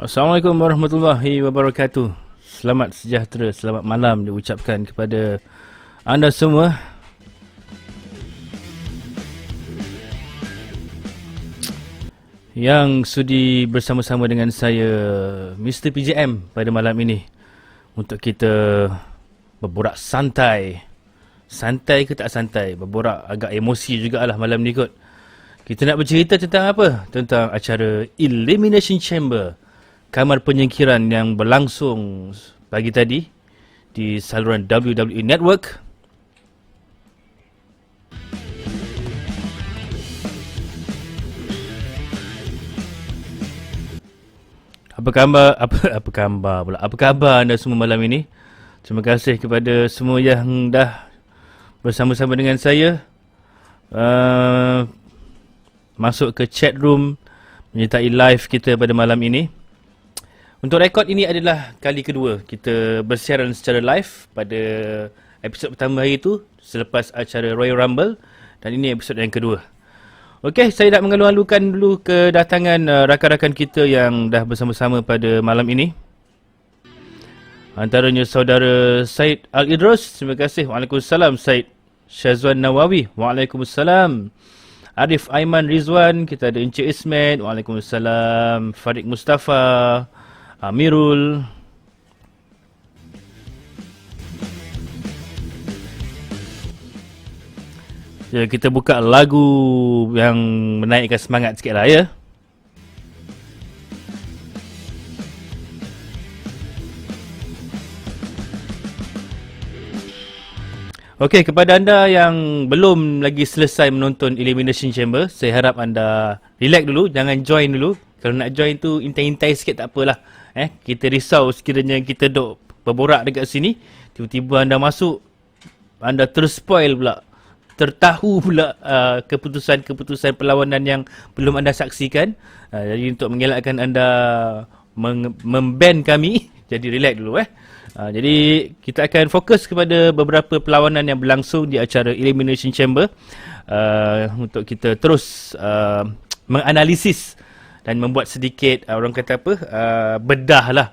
Assalamualaikum warahmatullahi wabarakatuh. Selamat sejahtera, selamat malam diucapkan kepada anda semua. Yang sudi bersama-sama dengan saya, Mr. PJM, pada malam ini. Untuk kita berborak santai. Santai ke tak santai? Berborak agak emosi jugalah malam ni kot. Kita nak bercerita tentang apa? Tentang acara Elimination Chamber, kamar penyingkiran yang berlangsung pagi tadi di saluran WWE Network. Apa khabar? Apa khabar pula? Apa khabar anda semua malam ini? Terima kasih kepada semua yang dah bersama-sama dengan saya. Masuk ke chat room, menyertai live kita pada malam ini. Untuk rekod ini adalah kali kedua kita bersiaran secara live pada episod pertama hari itu selepas acara Royal Rumble, dan ini episod yang kedua. Okey, saya nak mengalu-alukan dulu kedatangan rakan-rakan kita yang dah bersama-sama pada malam ini. Antaranya saudara Said Al-Idrus, terima kasih. Waalaikumsalam. Said Syazwan Nawawi, waalaikumsalam. Arif Aiman Rizwan, kita ada Encik Ismet, waalaikumsalam. Farid Mustafa, Amirul. Ya, kita buka lagu yang menaikkan semangat sikit lah ya. Okey, kepada anda yang belum lagi selesai menonton Elimination Chamber, saya harap anda relax dulu, jangan join dulu. Kalau nak join tu intai-intai sikit tak apalah. Kita risau sekiranya kita duk berborak dekat sini, tiba-tiba anda masuk, anda terspoil pula, tertahu pula keputusan-keputusan perlawanan yang belum anda saksikan. Jadi untuk mengelakkan anda memban kami, jadi relax dulu jadi kita akan fokus kepada beberapa perlawanan yang berlangsung di acara Elimination Chamber, untuk kita terus menganalisis dan membuat sedikit orang kata apa, bedah lah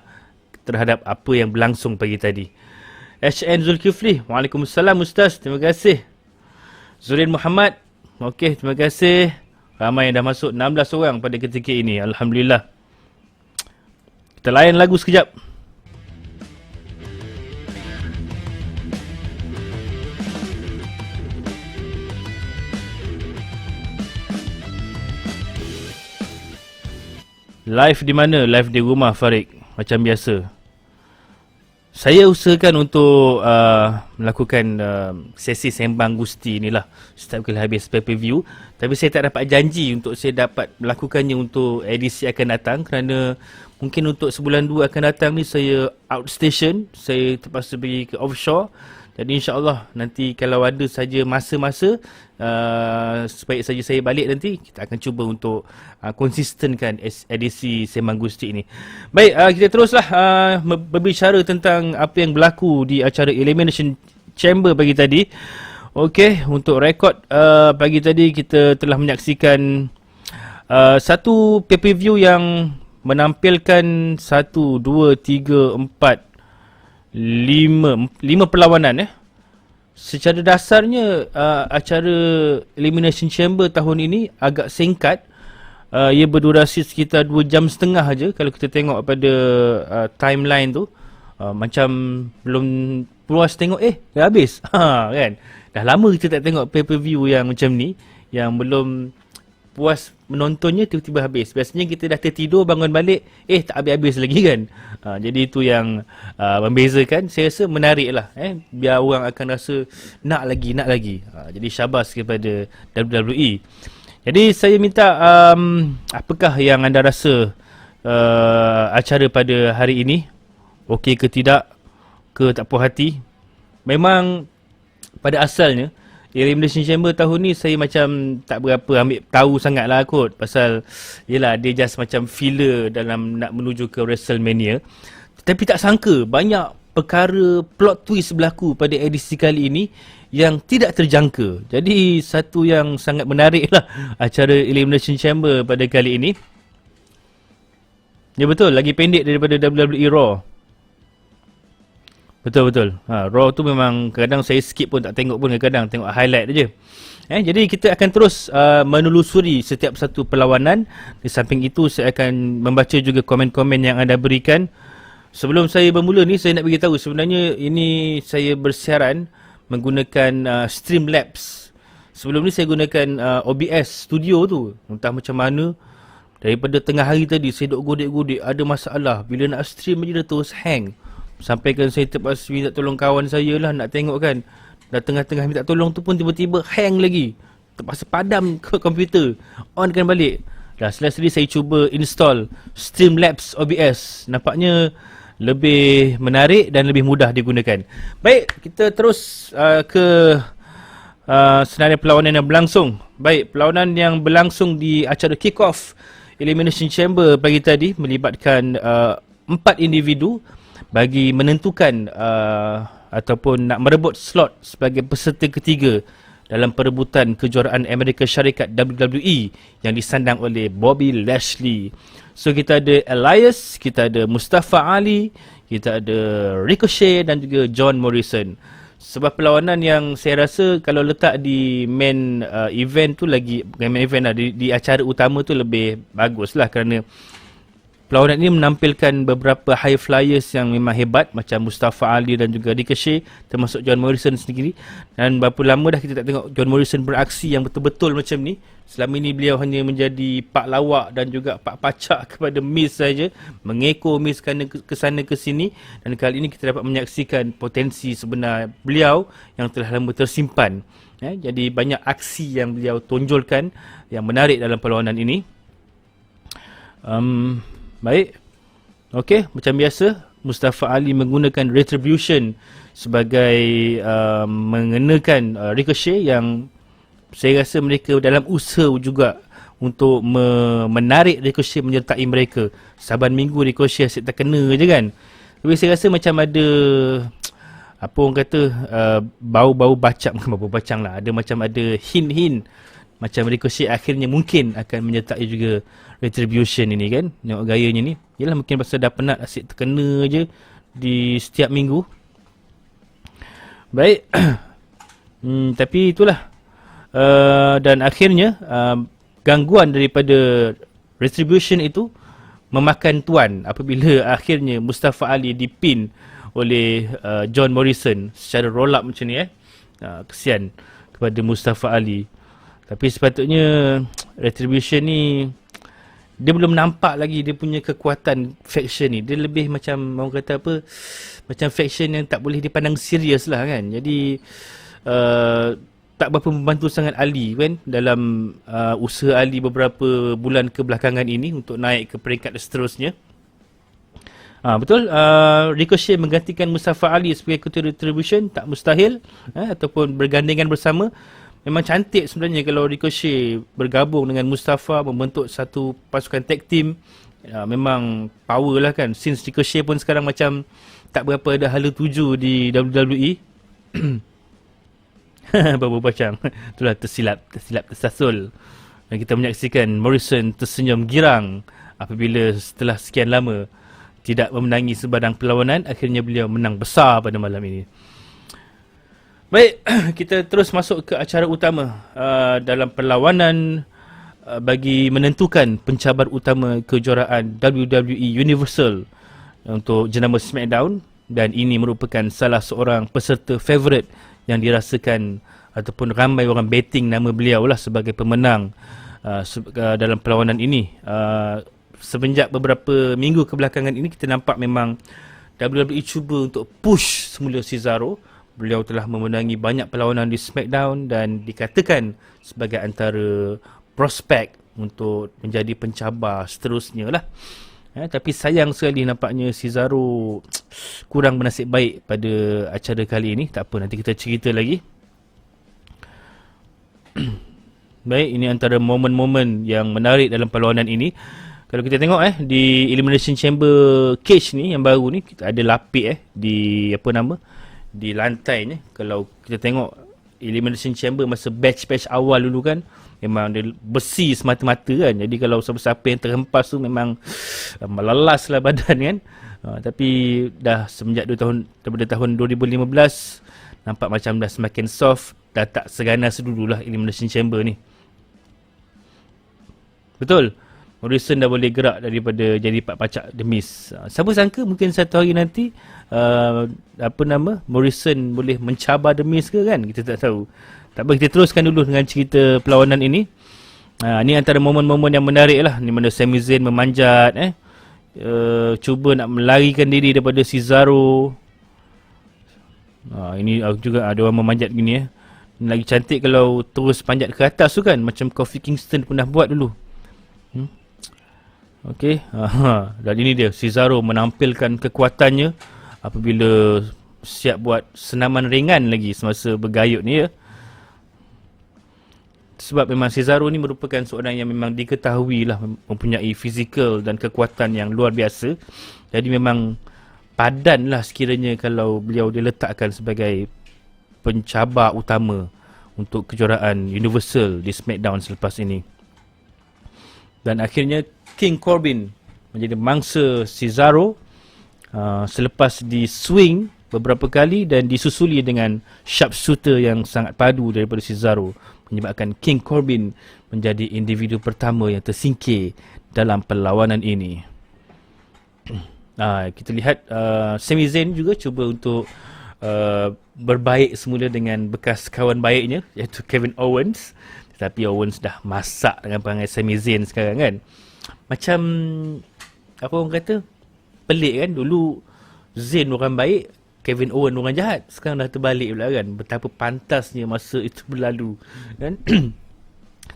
terhadap apa yang berlangsung pagi tadi. HN Zulkifli, waalaikumsalam Ustaz, terima kasih. Zurin Muhammad, okey, terima kasih. Ramai yang dah masuk, 16 orang pada ketika ini, alhamdulillah. Kita layan lagu sekejap. Live di mana? Live di rumah Farid, macam biasa. Saya usahakan untuk melakukan sesi sembang gusti ni lah setiap kali habis pay-per-view. Tapi saya tak dapat janji untuk saya dapat melakukannya untuk edisi akan datang, kerana mungkin untuk sebulan 2 akan datang ni saya outstation, saya terpaksa pergi ke offshore. Jadi insyaAllah nanti kalau ada saja masa-masa, sebaik saja saya balik nanti, kita akan cuba untuk konsistenkan edisi Sembang Gusti ini. Baik, kita teruslah berbicara tentang apa yang berlaku di acara Elimination Chamber pagi tadi. Okey, untuk rekod pagi tadi kita telah menyaksikan satu pay-per-view yang menampilkan 1, 2, 3, 4, 5 perlawanan Secara dasarnya acara Elimination Chamber tahun ini agak singkat. Ia berdurasi sekitar 2 jam setengah aja kalau kita tengok pada timeline tu. Macam belum puas tengok dah habis. Kan? Dah lama kita tak tengok pay-per-view yang macam ni, yang belum puas menontonnya tiba-tiba habis. Biasanya kita dah tertidur, bangun balik tak habis-habis lagi kan. Jadi itu yang membezakan. Saya rasa menarik lah, biar orang akan rasa nak lagi. Jadi syabas kepada WWE. Jadi saya minta apakah yang anda rasa acara pada hari ini, okey ke tidak, ke tak puas hati. Memang pada asalnya Elimination Chamber tahun ni saya macam tak berapa ambil tahu sangat lah kot, pasal yelah dia just macam filler dalam nak menuju ke WrestleMania. Tapi tak sangka banyak perkara plot twist berlaku pada edisi kali ini yang tidak terjangka. Jadi satu yang sangat menarik lah acara Elimination Chamber pada kali ini. Ya betul, lagi pendek daripada WWE Raw. Betul. Raw tu memang kadang saya skip pun, tak tengok pun, kadang tengok highlight aja. Jadi kita akan terus menelusuri setiap satu perlawanan. Di samping itu saya akan membaca juga komen-komen yang anda berikan. Sebelum saya bermula ni, saya nak beritahu sebenarnya ini saya bersiaran menggunakan Streamlabs. Sebelum ni saya gunakan OBS Studio tu. Entah macam mana, daripada tengah hari tadi saya duk godek-godek, ada masalah. Bila nak stream je dia terus hang. Sampaikan saya terpaksa minta tolong kawan saya lah nak tengok kan. Dah tengah-tengah minta tolong tu pun tiba-tiba hang lagi. Terpaksa padam ke komputer. Onkan balik. Dah sila-sila saya cuba install Streamlabs OBS. Nampaknya lebih menarik dan lebih mudah digunakan. Baik, kita terus ke senarai perlawanan yang berlangsung. Baik, perlawanan yang berlangsung di acara kick-off Elimination Chamber pagi tadi melibatkan 4 individu bagi menentukan ataupun nak merebut slot sebagai peserta ketiga dalam perebutan kejuaraan Amerika Syarikat WWE yang disandang oleh Bobby Lashley. So kita ada Elias, kita ada Mustafa Ali, kita ada Ricochet dan juga John Morrison. Sebuah perlawanan yang saya rasa kalau letak di main event tu lagi, bukan main event lah, di acara utama tu lebih bagus lah, kerana perlawanan ini menampilkan beberapa high flyers yang memang hebat macam Mustafa Ali dan juga Ricochet, termasuk John Morrison sendiri. Dan berapa lama dah kita tak tengok John Morrison beraksi yang betul-betul macam ni. Selama ini beliau hanya menjadi pak lawak dan juga pak pacak kepada Miz saja, mengekor Miz ke sana ke sini. Dan kali ini kita dapat menyaksikan potensi sebenar beliau yang telah lama tersimpan. Jadi banyak aksi yang beliau tonjolkan yang menarik dalam perlawanan ini. Baik. Okey, macam biasa Mustafa Ali menggunakan Retribution sebagai mengenakan Ricochet, yang saya rasa mereka dalam usaha juga untuk menarik Ricochet menyertai mereka. Saban minggu Ricochet asyik terkena je kan. Tapi saya rasa macam ada apa orang kata bau-bau bacang, bukan bau bacang lah, ada macam ada hint-hint macam Ricochet akhirnya mungkin akan menyertai juga Retribution ini kan. Tengok gayanya ni. Yalah, mungkin pasal dah penat asyik terkena je di setiap minggu. Baik. Tapi itulah. Dan akhirnya gangguan daripada Retribution itu memakan tuan apabila akhirnya Mustafa Ali dipin oleh John Morrison secara roll up macam ni. Kesian kepada Mustafa Ali. Tapi sepatutnya Retribution ni dia belum nampak lagi dia punya kekuatan faction ni. Dia lebih macam, orang kata apa, macam faction yang tak boleh dipandang serius lah kan. Jadi tak berapa membantu sangat Ali kan dalam usaha Ali beberapa bulan kebelakangan ini untuk naik ke peringkat seterusnya. Betul, Ricochet menggantikan Mustafa Ali sebagai ketua Retribution tak mustahil, ataupun bergandengan bersama. Memang cantik sebenarnya kalau Ricochet bergabung dengan Mustafa membentuk satu pasukan tag team. Memang power lah kan. Since Ricochet pun sekarang macam tak berapa ada hala tuju di WWE. Bau bacang. Itulah tersilap tersasul. Dan kita menyaksikan Morrison tersenyum girang apabila setelah sekian lama tidak memenangi sebarang perlawanan, akhirnya beliau menang besar pada malam ini. Baik, kita terus masuk ke acara utama dalam perlawanan bagi menentukan pencabar utama kejuaraan WWE Universal untuk jenama SmackDown, dan ini merupakan salah seorang peserta favourite yang dirasakan ataupun ramai orang betting nama beliau lah sebagai pemenang dalam perlawanan ini. Semenjak beberapa minggu kebelakangan ini kita nampak memang WWE cuba untuk push semula Cesaro. Beliau telah memenangi banyak perlawanan di SmackDown dan dikatakan sebagai antara prospek untuk menjadi pencabar seterusnya lah. Tapi sayang sekali nampaknya Cesaro kurang bernasib baik pada acara kali ini. Tak apa, nanti kita cerita lagi. Baik, ini antara momen-momen yang menarik dalam perlawanan ini. Kalau kita tengok di Elimination Chamber cage ni yang baru ni, kita ada lapik di apa nama, di lantai ni. Kalau kita tengok Elimination Chamber masa batch-batch awal dulu kan, memang dia besi semata-mata kan. Jadi kalau siapa-siapa yang terhempas tu memang melelas lah badan kan. Tapi dah semenjak daripada tahun 2015 nampak macam dah semakin soft, dah tak seganas dulu lah Elimination Chamber ni. Betul, Morrison dah boleh gerak daripada jadi Pak Pacak The Miz. Siapa sangka mungkin satu hari nanti Morrison boleh mencabar The Miz ke kan? Kita tak tahu. Tak apa, kita teruskan dulu dengan cerita perlawanan ini. Ni antara momen-momen yang menarik lah. Ni mana Sami Zayn memanjat cuba nak melarikan diri daripada Cesaro. Ini juga ada orang memanjat gini Lagi cantik kalau terus panjat ke atas tu kan, macam Kofi Kingston pernah buat dulu. Okey, dan ini dia Cesaro menampilkan kekuatannya apabila siap buat senaman ringan lagi semasa bergayut ni Sebab memang Cesaro ni merupakan seorang yang memang diketahui lah mempunyai fizikal dan kekuatan yang luar biasa. Jadi memang padan lah sekiranya kalau beliau diletakkan sebagai pencabar utama untuk kejuaraan Universal di SmackDown selepas ini. Dan akhirnya King Corbin menjadi mangsa Cesaro selepas di swing beberapa kali dan disusuli dengan sharpshooter yang sangat padu daripada Cesaro, menyebabkan King Corbin menjadi individu pertama yang tersingkir dalam perlawanan ini. Kita lihat Sami Zayn juga cuba untuk berbaik semula dengan bekas kawan baiknya iaitu Kevin Owens. Tetapi Owens dah masak dengan perangai Sami Zayn sekarang kan. Macam apa orang kata, pelik kan. Dulu Zayn orang baik, Kevin Owens orang jahat. Sekarang dah terbalik pula kan. Betapa pantasnya masa itu berlalu kan.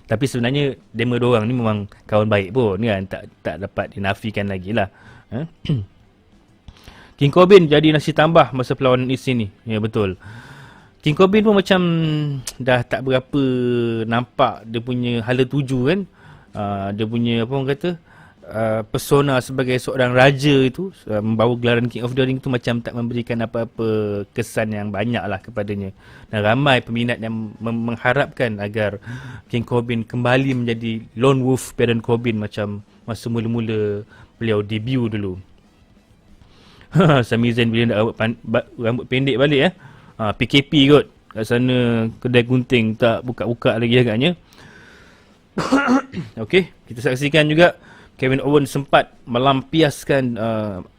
Tapi sebenarnya dema dua orang ni memang kawan baik pun kan. Tak dapat dinafikan lagi lah. King Corbin jadi nasi tambah masa perlawanan ini. Ya betul. King Corbin pun macam dah tak berapa nampak dia punya hala tuju kan. Dia punya apa orang kata, persona sebagai seorang raja itu, membawa gelaran King of the Ring tu macam tak memberikan apa-apa kesan yang banyak lah kepadanya. Dan ramai peminat yang mengharapkan agar King Corbin kembali menjadi Lone Wolf Baron Corbin macam masa mula-mula beliau debut dulu. Sami Zayn bila nak rambut pendek balik PKP kot kat sana, kedai gunting tak buka-buka lagi agaknya. Okey, kita saksikan juga Kevin Owens sempat melampiaskan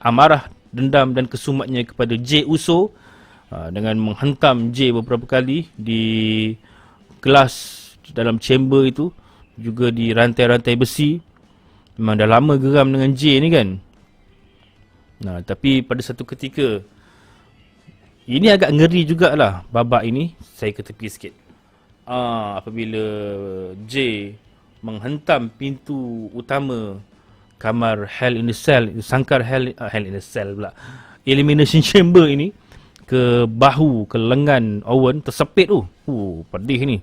amarah, dendam dan kesumatnya kepada Jey Uso dengan menghentam Jey beberapa kali di kelas dalam chamber itu, juga di rantai-rantai besi. Memang dah lama geram dengan Jey ni kan. Tapi pada satu ketika, ini agak ngeri jugalah babak ini. Saya ke tepi sikit. Apabila Jey menghentam pintu utama kamar Hell in the Cell, sangkar Hell in the Cell pula, Elimination Chamber ini, ke bahu, ke lengan Owen, tersepit tu. Pedih ni.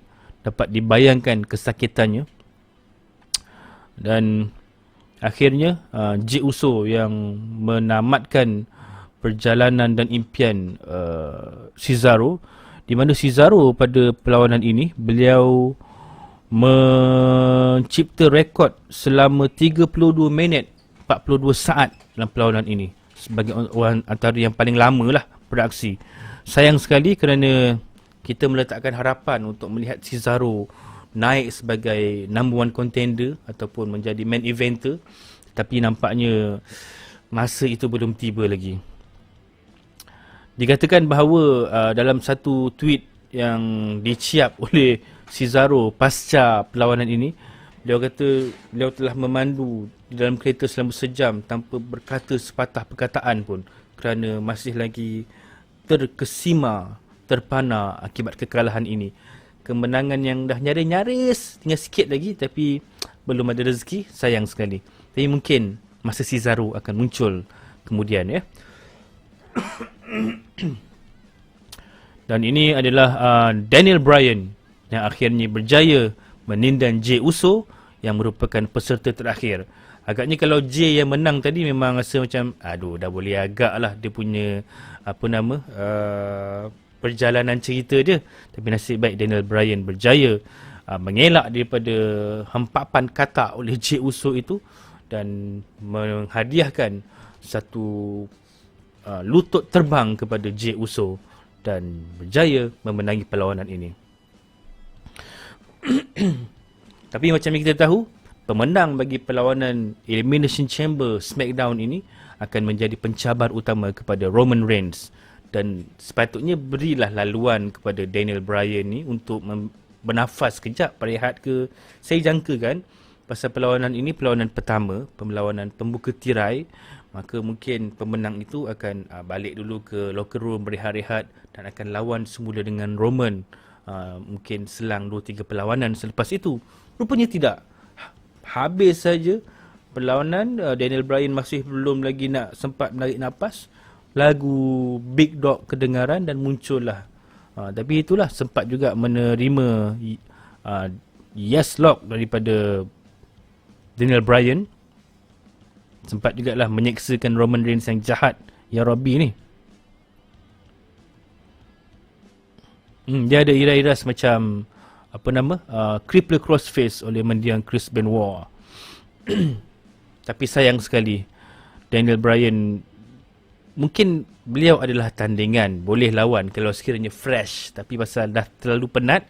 Dapat dibayangkan kesakitannya. Dan akhirnya Jey Uso yang menamatkan perjalanan dan impian Cesaro, di mana Cesaro pada perlawanan ini beliau mencipta rekod selama 32 minit 42 saat dalam perlawanan ini, sebagai orang antara yang paling lama lah beraksi. Sayang sekali kerana kita meletakkan harapan untuk melihat Cesaro naik sebagai number one contender ataupun menjadi main eventer, tapi nampaknya masa itu belum tiba lagi. Dikatakan bahawa dalam satu tweet yang diciap oleh Cesaro pasca perlawanan ini, beliau kata beliau telah memandu di dalam kereta selama sejam tanpa berkata sepatah perkataan pun, kerana masih lagi terkesima, terpana akibat kekalahan ini. Kemenangan yang dah nyaris-nyaris, tinggal sikit lagi, tapi belum ada rezeki, sayang sekali. Tapi mungkin masa Cesaro akan muncul kemudian ya. Dan ini adalah Daniel Bryan yang akhirnya berjaya menindan Jey Uso yang merupakan peserta terakhir. Agaknya kalau Jey yang menang tadi memang rasa macam dah boleh agak lah dia punya perjalanan cerita dia. Tapi nasib baik Daniel Bryan berjaya mengelak daripada hempapan katak oleh Jey Uso itu dan menghadiahkan satu lutut terbang kepada Jey Uso dan berjaya memenangi perlawanan ini. Tapi macam yang kita tahu, pemenang bagi perlawanan Elimination Chamber SmackDown ini akan menjadi pencabar utama kepada Roman Reigns, dan sepatutnya berilah laluan kepada Daniel Bryan ni untuk bernafas kejap, berehat ke. Saya jangkakan pasal perlawanan ini perlawanan pertama, perlawanan pembuka tirai, maka mungkin pemenang itu akan balik dulu ke locker room berehat-rehat dan akan lawan semula dengan Roman mungkin selang 2-3 perlawanan selepas itu. Rupanya tidak. Habis saja perlawanan, Daniel Bryan masih belum lagi nak sempat menarik nafas, lagu Big Dog kedengaran dan muncullah. Tapi itulah, sempat juga menerima yes lock daripada Daniel Bryan. Sempat jugalah menyeksakan Roman Reigns yang jahat, Ya Rabbi ni. Dia ada ira-ira semacam crippler crossface oleh mendiang Chris Benoit. Tapi sayang sekali, Daniel Bryan, mungkin beliau adalah tandingan, boleh lawan kalau sekiranya fresh, tapi pasal dah terlalu penat,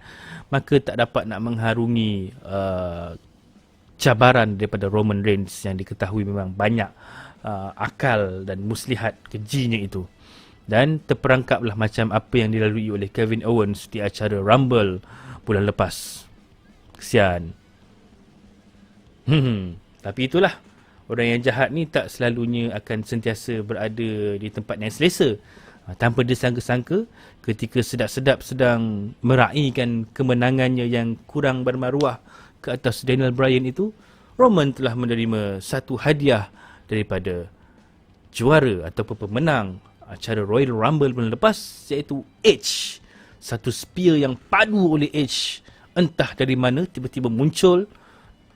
maka tak dapat nak mengharungi cabaran daripada Roman Reigns yang diketahui memang banyak akal dan muslihat kejinya itu. Dan terperangkaplah macam apa yang dilalui oleh Kevin Owens di acara Rumble bulan lepas. Kesian. Tapi itulah, orang yang jahat ni tak selalunya akan sentiasa berada di tempat yang selesa. Tanpa disangka-sangka, ketika sedap-sedap sedang meraihkan kemenangannya yang kurang bermaruah ke atas Daniel Bryan itu, Roman telah menerima satu hadiah daripada juara ataupun pemenang acara Royal Rumble bulan lepas, iaitu Edge. Satu spear yang padu oleh Edge, entah dari mana tiba-tiba muncul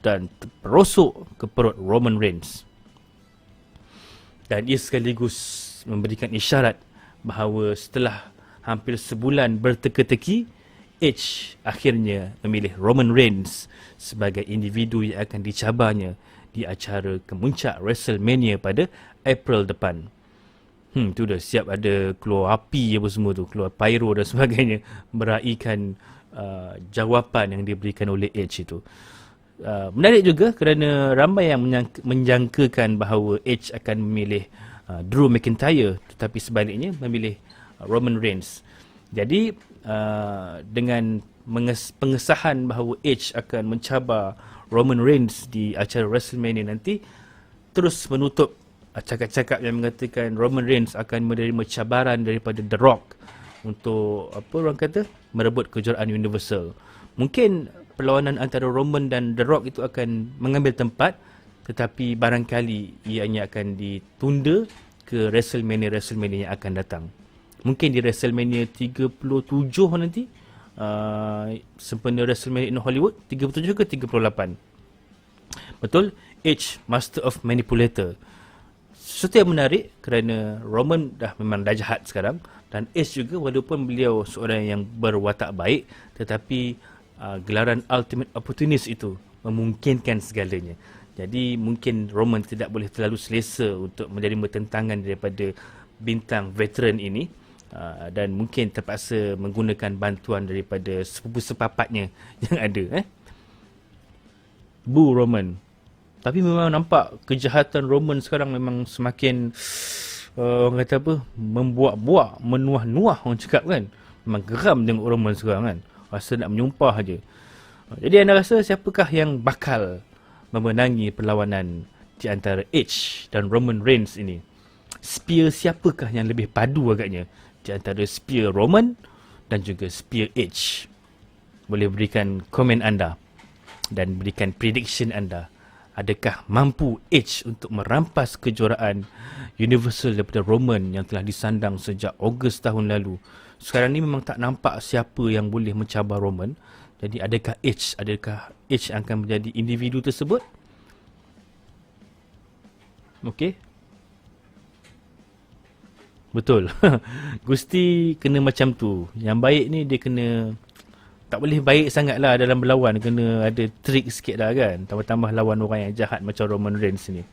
dan terperosok ke perut Roman Reigns. Dan ia sekaligus memberikan isyarat bahawa setelah hampir sebulan berteka-teki, Edge akhirnya memilih Roman Reigns sebagai individu yang akan dicabarnya di acara kemuncak WrestleMania pada April depan. Tu dah siap ada keluar api apa semua tu, keluar pyro dan sebagainya, meraihkan jawapan yang diberikan oleh Edge itu. Menarik juga kerana ramai yang menjangkakan bahawa Edge akan memilih Drew McIntyre, tetapi sebaliknya memilih Roman Reigns. Jadi dengan pengesahan bahawa Edge akan mencabar Roman Reigns di acara WrestleMania nanti, terus menutup cakap-cakap yang mengatakan Roman Reigns akan menerima cabaran daripada The Rock untuk merebut kejuaraan Universal. Mungkin perlawanan antara Roman dan The Rock itu akan mengambil tempat, tetapi barangkali ianya akan ditunda ke WrestleMania yang akan datang. Mungkin di WrestleMania 37 nanti, sempena WrestleMania in Hollywood, 37 ke 38. Betul, Edge, Master of Manipulator. Sesuatu yang menarik kerana Roman memang dah jahat sekarang, dan Edge juga, walaupun beliau seorang yang berwatak baik, tetapi gelaran Ultimate Opportunist itu memungkinkan segalanya. Jadi mungkin Roman tidak boleh terlalu selesa untuk menerima tentangan daripada bintang veteran ini, dan mungkin terpaksa menggunakan bantuan daripada sepupu sepapatnya yang ada. Bu Roman. Tapi memang nampak kejahatan Roman sekarang memang semakin orang kata membuak-buak, menuah-nuah, orang cakap kan. Memang geram tengok Roman sekarang kan. Rasa nak menyumpah aja. Jadi anda rasa siapakah yang bakal memenangi perlawanan di antara Edge dan Roman Reigns ini? Spear siapakah yang lebih padu agaknya di antara spear Roman dan juga spear Edge? Boleh berikan komen anda dan berikan prediction anda. Adakah mampu Edge untuk merampas kejuaraan Universal daripada Roman yang telah disandang sejak Ogos tahun lalu? Sekarang ni memang tak nampak siapa yang boleh mencabar Roman. Jadi adakah Edge akan menjadi individu tersebut? Okey. Betul. Gusti kena macam tu. Yang baik ni dia kena tak boleh baik sangat lah dalam berlawan. Kena ada trik sikit lah kan. Tambah-tambah lawan orang yang jahat macam Roman Reigns ni.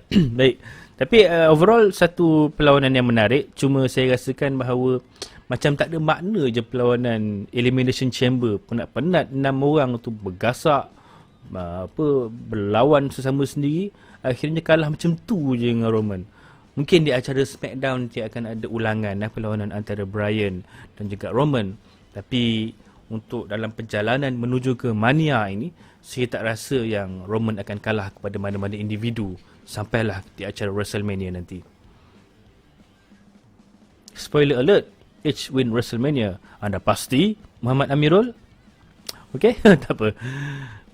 Baik. Tapi overall satu perlawanan yang menarik. Cuma saya rasakan bahawa macam tak ada makna je perlawanan Elimination Chamber. Penat-penat 6 orang tu bergasak, berlawan sesama sendiri. Akhirnya kalah macam tu je dengan Roman. Mungkin di acara SmackDown nanti akan ada ulangan perlawanan antara Bryan dan juga Roman. Tapi untuk dalam perjalanan menuju ke Mania ini, saya tak rasa yang Roman akan kalah kepada mana-mana individu sampailah di acara WrestleMania nanti. Spoiler alert, Edge win WrestleMania. Anda pasti Muhammad Amirul? Okay, tak apa.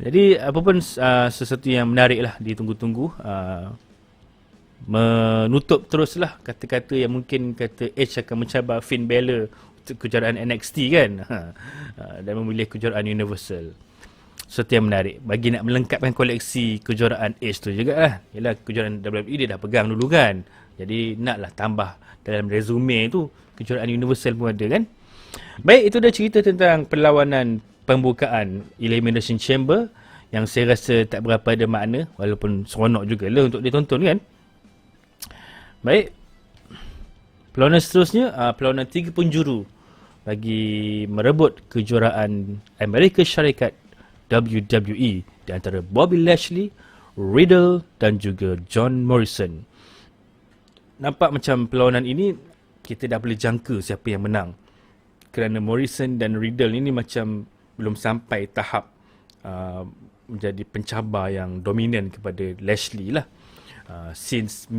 Jadi apapun sesuatu yang menarik lah ditunggu-tunggu. Menutup teruslah kata-kata yang mungkin kata Edge akan mencabar Finn Balor untuk kejuaraan NXT kan. Dan memilih kejuaraan Universal. Sesuatu yang menarik bagi nak melengkapkan koleksi kejuaraan Edge tu juga lah. Yalah, kejuaraan WWE dia dah pegang dulu kan. Jadi naklah tambah dalam resume tu kejuaraan Universal pun ada kan. Baik, itu dah cerita tentang perlawanan pembukaan Elimination Chamber yang saya rasa tak berapa ada makna, walaupun seronok jugalah untuk ditonton kan. Baik, perlawanan seterusnya, perlawanan 3 penjuru bagi merebut kejuaraan Amerika Syarikat WWE di antara Bobby Lashley, Riddle dan juga John Morrison. Nampak macam perlawanan ini kita dah boleh jangka siapa yang menang, kerana Morrison dan Riddle ini macam belum sampai tahap menjadi pencabar yang dominan kepada Lashley lah. Since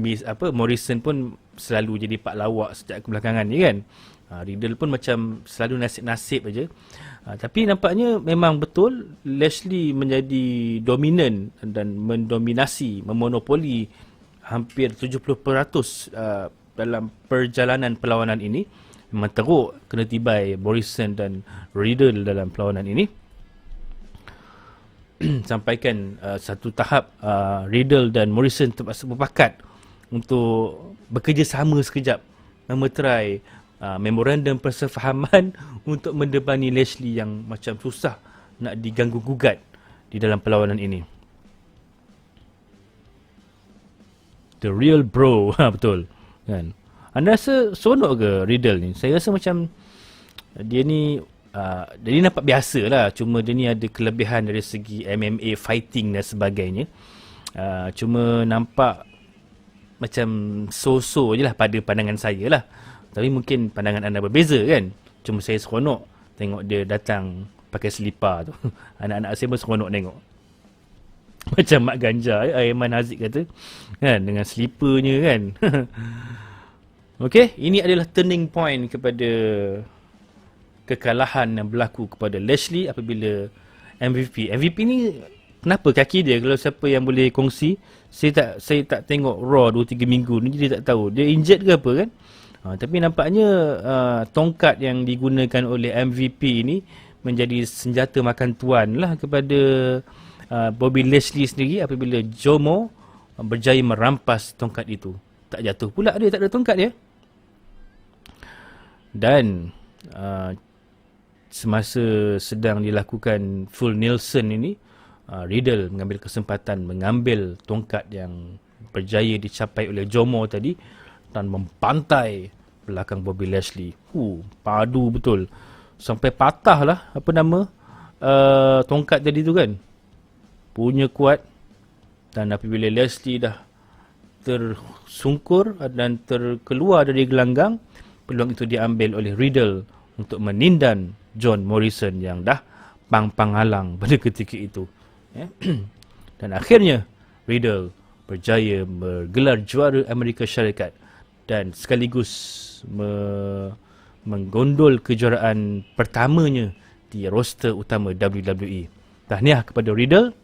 Morrison pun selalu jadi pak lawak sejak kebelakangan ni kan. Riddle pun macam selalu nasib-nasib aja. Tapi nampaknya memang betul Lashley menjadi dominan dan mendominasi, memonopoli hampir 70% dalam perjalanan perlawanan ini. Memang teruk kena tibai Morrison dan Riddle dalam perlawanan ini. Sampaikan satu tahap Riddle dan Morrison terpaksa berpakat untuk bekerjasama sekejap memeterai memorandum persefahaman untuk mendebani Lashley yang macam susah nak diganggu gugat di dalam perlawanan ini. The real bro. Betul kan. Anda rasa seronok ke Riddle ni? Saya rasa macam dia ni dia nampak biasa lah. Cuma dia ni ada kelebihan dari segi MMA fighting dan sebagainya. Cuma nampak macam so-so je lah pada pandangan saya lah. Tapi mungkin pandangan anda berbeza kan. Cuma saya seronok tengok dia datang pakai selipar tu. Anak-anak saya pun seronok tengok. Macam Mak Ganja, Aiman Haziq kata kan, dengan slipernya kan. Okey, ini adalah turning point kepada kekalahan yang berlaku kepada Lashley apabila MVP ni kenapa kaki dia, kalau siapa yang boleh kongsi, saya tak tengok Raw 2-3 minggu ni, jadi tak tahu dia injured ke apa kan. Tapi nampaknya tongkat yang digunakan oleh MVP ini menjadi senjata makan tuan lah kepada Bobby Lashley sendiri apabila Jomo berjaya merampas tongkat itu. Tak jatuh pula dia, tak ada tongkat dia. Dan semasa sedang dilakukan full Nielsen ini, Riddle mengambil kesempatan mengambil tongkat yang berjaya dicapai oleh Jomo tadi dan membantai belakang Bobby Lashley. Padu betul. Sampai patah lah tongkat tadi tu kan. Punya kuat. Dan apabila Lashley dah tersungkur dan terkeluar dari gelanggang, peluang itu diambil oleh Riddle untuk menindan John Morrison yang dah pang-pang halang pada ketika itu. Dan akhirnya Riddle berjaya bergelar juara Amerika Syarikat dan sekaligus menggondol kejuaraan pertamanya di roster utama WWE. Tahniah kepada Riddle.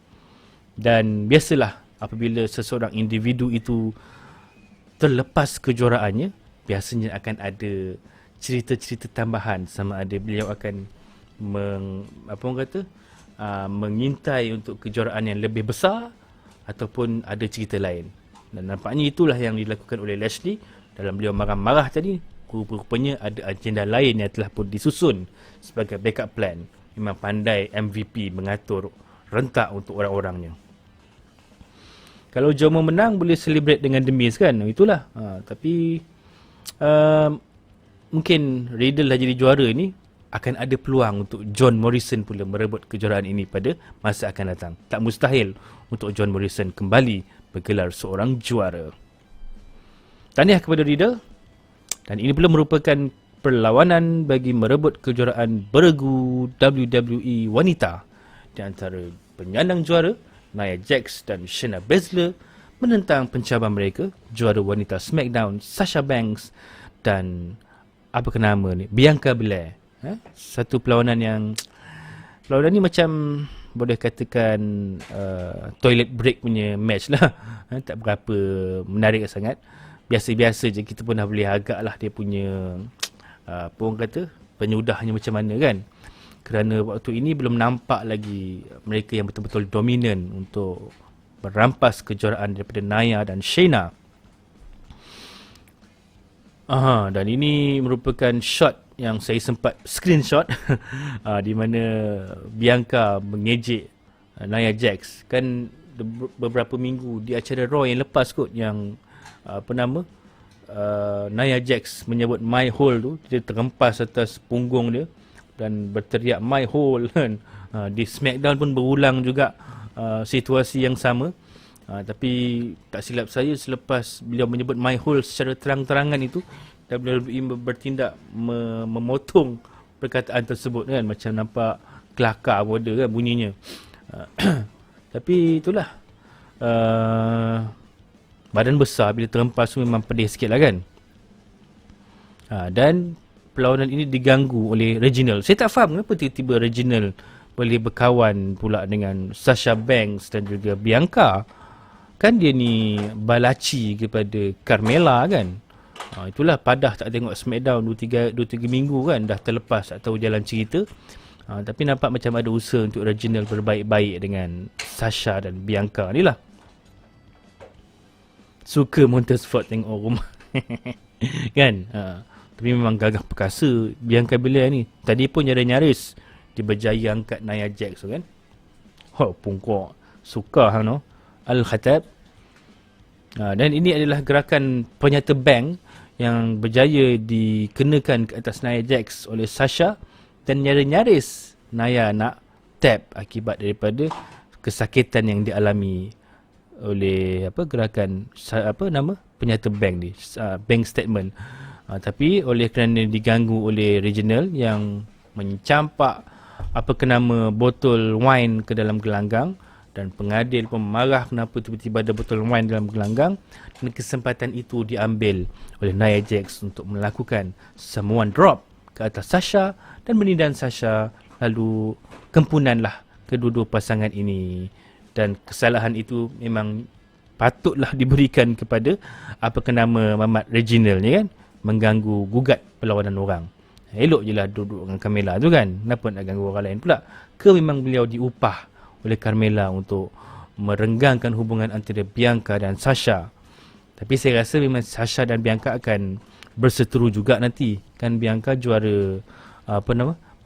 Dan biasalah apabila seseorang individu itu terlepas kejuaraannya, biasanya akan ada cerita-cerita tambahan, sama ada beliau akan mengintai untuk kejuaraan yang lebih besar ataupun ada cerita lain. Dan nampaknya itulah yang dilakukan oleh Lashley. dalam beliau marah-marah tadi, rupanya ada agenda lain yang telah pun disusun sebagai backup plan. Memang pandai MVP mengatur rentak untuk orang-orangnya. Kalau Jomo menang, boleh celebrate dengan The Miz kan? Itulah. Tapi mungkin Riddle dah jadi juara ni, akan ada peluang untuk John Morrison pula merebut kejuaraan ini pada masa akan datang. Tak mustahil untuk John Morrison kembali bergelar seorang juara. Tahniah kepada Riddle. Dan ini pula merupakan perlawanan bagi merebut kejuaraan beregu WWE wanita di antara penyandang juara Nia Jax dan Shayna Baszler menentang pencabar mereka, juara wanita SmackDown Sasha Banks dan apa nama ni, Bianca Belair. Satu perlawanan ni macam boleh katakan toilet break punya match lah. Tak berapa menarik sangat. Biasa-biasa je, kita pun dah boleh agak lah dia punya apa orang kata, penyudahnya macam mana kan. Kerana waktu ini belum nampak lagi mereka yang betul-betul dominan untuk merampas kejuaraan daripada Nia dan Shayna. Dan ini merupakan shot yang saya sempat screenshot di mana Bianca mengejek Nia Jax. Kan beberapa minggu di acara Raw yang lepas kot, yang Nia Jax menyebut my hole tu, dia terempas atas punggung dia dan berteriak my hole kan. Di SmackDown pun berulang juga situasi yang sama. Tapi tak silap saya, selepas beliau menyebut my hole secara terang-terangan itu, WWE bertindak memotong perkataan tersebut kan. Macam nampak kelakar pun ada kan bunyinya. Tapi itulah, badan besar bila terempas tu memang pedih sikit lah kan. Dan perlawanan ini diganggu oleh Reginald. Saya tak faham kenapa tiba-tiba Reginald boleh berkawan pula dengan Sasha Banks dan juga Bianca. Kan dia ni balaci kepada Carmella kan. Itulah, padah tak tengok SmackDown 2-3 minggu kan. Dah terlepas, tak tahu jalan cerita. Tapi nampak macam ada usaha untuk Reginald berbaik-baik dengan Sasha dan Bianca ni lah. Suka Montesford tengok rumah kan. Tapi memang gagah perkasa Bianca Belair ni. Tadi pun nyaris dia berjaya angkat Nia Jax tu kan. Pungkok suka no Al-Khatab. Dan ini adalah gerakan penyata bank yang berjaya dikenakan ke atas Nia Jax oleh Sasha, dan nyaris Nia nak tap akibat daripada kesakitan yang dialami oleh gerakan penyata bank ni, bank statement. Tapi oleh kerana diganggu oleh Reginald yang mencampak botol wine ke dalam gelanggang, dan pengadil pun marah kenapa tiba-tiba ada botol wine dalam gelanggang, dan kesempatan itu diambil oleh Nia Jax untuk melakukan Samoan drop ke atas Sasha dan menindan Sasha. Lalu kempunanlah kedua-dua pasangan ini. Dan kesalahan itu memang patutlah diberikan kepada Mamat Reginald ni kan, mengganggu gugat perlawanan orang. Elok je lah duduk dengan Carmella tu kan, kenapa nak ganggu orang lain pula? Ke memang beliau diupah oleh Carmella untuk merenggangkan hubungan antara Bianca dan Sasha? Tapi saya rasa memang Sasha dan Bianca akan berseteru juga nanti kan. Bianca juara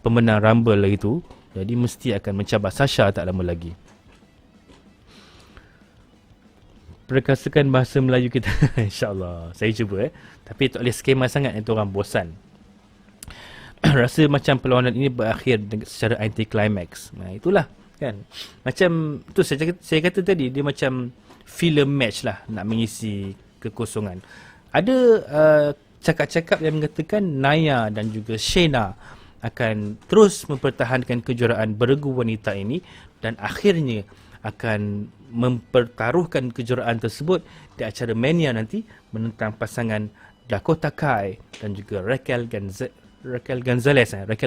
pemenang Rumble lagi tu, jadi mesti akan mencabar Sasha tak lama lagi. Perkasakan bahasa Melayu kita InsyaAllah saya cuba tapi tak boleh skema sangat, nanti orang bosan. Rasa macam perlawanan ini berakhir secara anti-climax. Itulah kan, macam tu saya kata tadi, dia macam filler match lah, nak mengisi kekosongan. Ada cakap-cakap yang mengatakan Nia dan juga Shayna akan terus mempertahankan kejuaraan beregu wanita ini, dan akhirnya akan mempertaruhkan kejuaraan tersebut di acara Mania nanti menentang pasangan Dakota Kai dan juga Raquel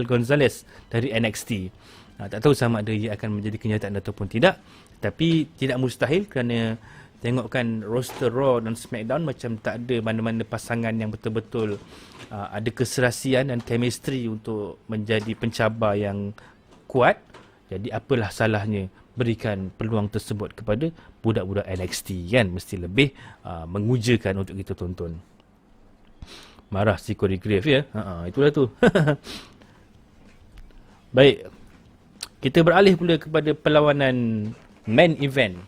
Gonzalez dari NXT. Tak tahu sama ada ia akan menjadi kenyataan ataupun tidak, tapi tidak mustahil kerana tengokkan roster Raw dan SmackDown macam tak ada mana-mana pasangan yang betul-betul ada keserasian dan chemistry untuk menjadi pencabar yang kuat. Jadi apalah salahnya berikan peluang tersebut kepada budak-budak NXT kan, mesti lebih mengujakan untuk kita tonton. Marah si Corey Graves ya. Itulah tu. Baik. Kita beralih pula kepada perlawanan main event